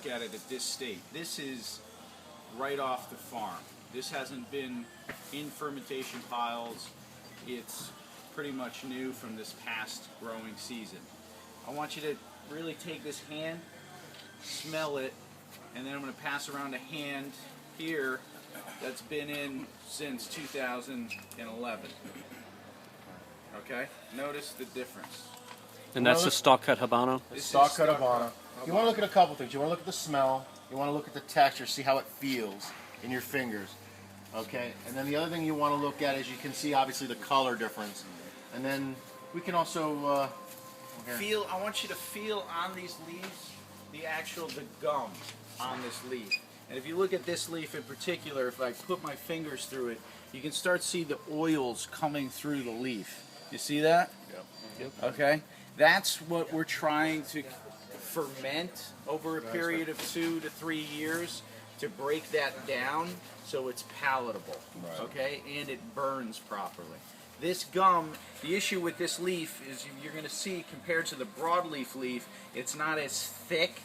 at it at this state. This is right off the farm. This hasn't been in fermentation piles. It's pretty much new from this past growing season. I want you to really take this hand, smell it, and then I'm going to pass around a hand here that's been in since 2011. Okay? Notice the difference. And that's the Stalk Cut Habano? The Stalk Cut Habano. You want to look at a couple things. You want to look at the smell. You want to look at the texture, see how it feels in your fingers. Okay? And then the other thing you want to look at is you can see obviously the color difference. And then we can also feel. I want you to feel on these leaves the gum on this leaf. And if you look at this leaf in particular, if I put my fingers through it, you can start to see the oils coming through the leaf. You see that? Yep. Okay? That's what we're trying to ferment over a period of 2 to 3 years to break that down so it's palatable. Right. Okay? And it burns properly. This gum, the issue with this leaf is you're going to see compared to the broadleaf leaf, it's not as thick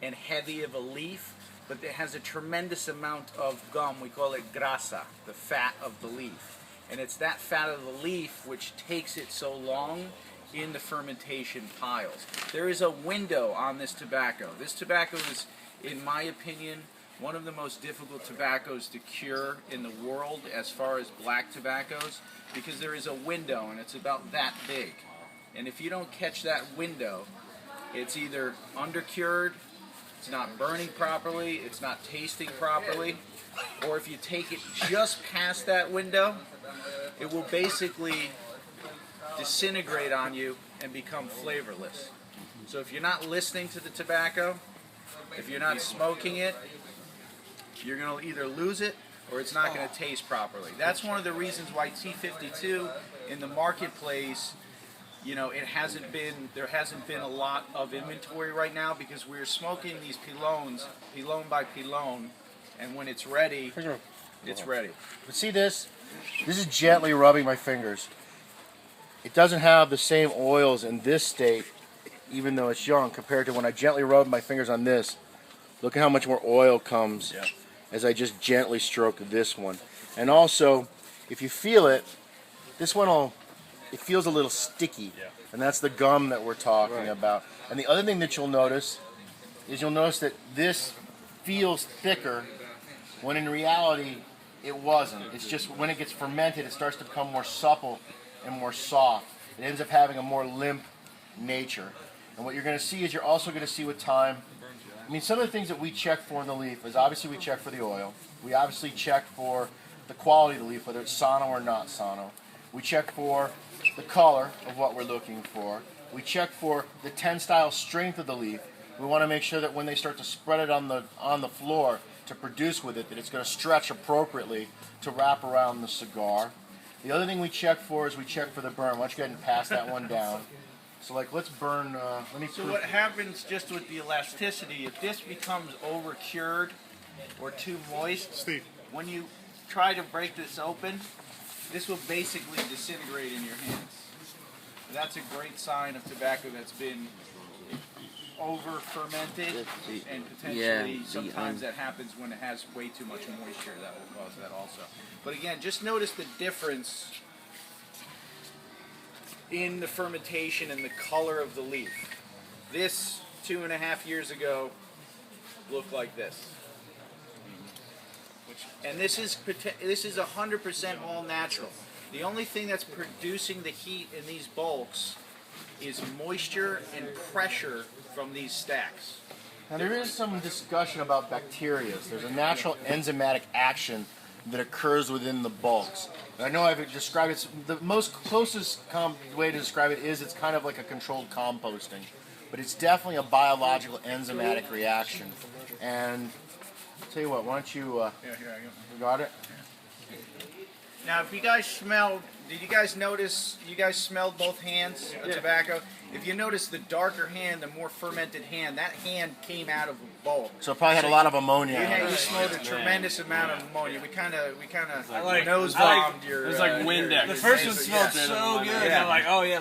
and heavy of a leaf, but it has a tremendous amount of gum. We call it grasa, the fat of the leaf. And it's that fat of the leaf which takes it so long in the fermentation piles. There is a window on this tobacco. This tobacco is, in my opinion, one of the most difficult tobaccos to cure in the world as far as black tobaccos, because there is a window and it's about that big. And if you don't catch that window, it's either undercured, it's not burning properly, it's not tasting properly, or if you take it just past that window, it will basically disintegrate on you and become flavorless. So if you're not listening to the tobacco, if you're not smoking it, you're going to either lose it or it's not going to taste properly. That's one of the reasons why T52 in the marketplace, you know, there hasn't been a lot of inventory right now because we're smoking these pilons, pilon by pilon, and when it's ready, it's ready. But see this? This is gently rubbing my fingers. It doesn't have the same oils in this state, even though it's young, compared to when I gently rub my fingers on this. Look at how much more oil comes as I just gently stroke this one. And also, if you feel it, this one it feels a little sticky. And that's the gum that we're talking about. And the other thing that you'll notice is you'll notice that this feels thicker when in reality it wasn't. It's just when it gets fermented, it starts to become more supple and more soft. It ends up having a more limp nature. And what you're going to see is you're also going to see with time, I mean, some of the things that we check for in the leaf is obviously we check for the oil. We obviously check for the quality of the leaf, whether it's sano or not sano. We check for the color of what we're looking for. We check for the tensile strength of the leaf. We want to make sure that when they start to spread it on the floor to produce with it, that it's going to stretch appropriately to wrap around the cigar. The other thing we check for is we check for the burn. Why don't you go ahead and pass that one down? So like, let's burn, So what happens just with the elasticity, if this becomes over cured or too moist, when you try to break this open, this will basically disintegrate in your hands. That's a great sign of tobacco that's been over fermented, and potentially sometimes that happens when it has way too much moisture. That will cause that also. But again, just notice the difference in the fermentation and the color of the leaf. This 2.5 years ago looked like this. And this is 100% all natural. The only thing that's producing the heat in these bulks is moisture and pressure from these stacks. Now there is some discussion about bacteria. There's a natural enzymatic action that occurs within the bulks. And I know I've described it, the most closest way to describe it is it's kind of like a controlled composting. But it's definitely a biological enzymatic reaction. And I'll tell you what, why don't you, here I go. You got it? Now, if you guys smelled, did you guys notice, you guys smelled both hands of tobacco? If you notice the darker hand, the more fermented hand, that hand came out of a bulk. So it probably had a lot of ammonia. You smelled a tremendous amount of ammonia. We kind of nose bombed your. It was like Windex. The first one smelled so good. I'm like, oh yeah.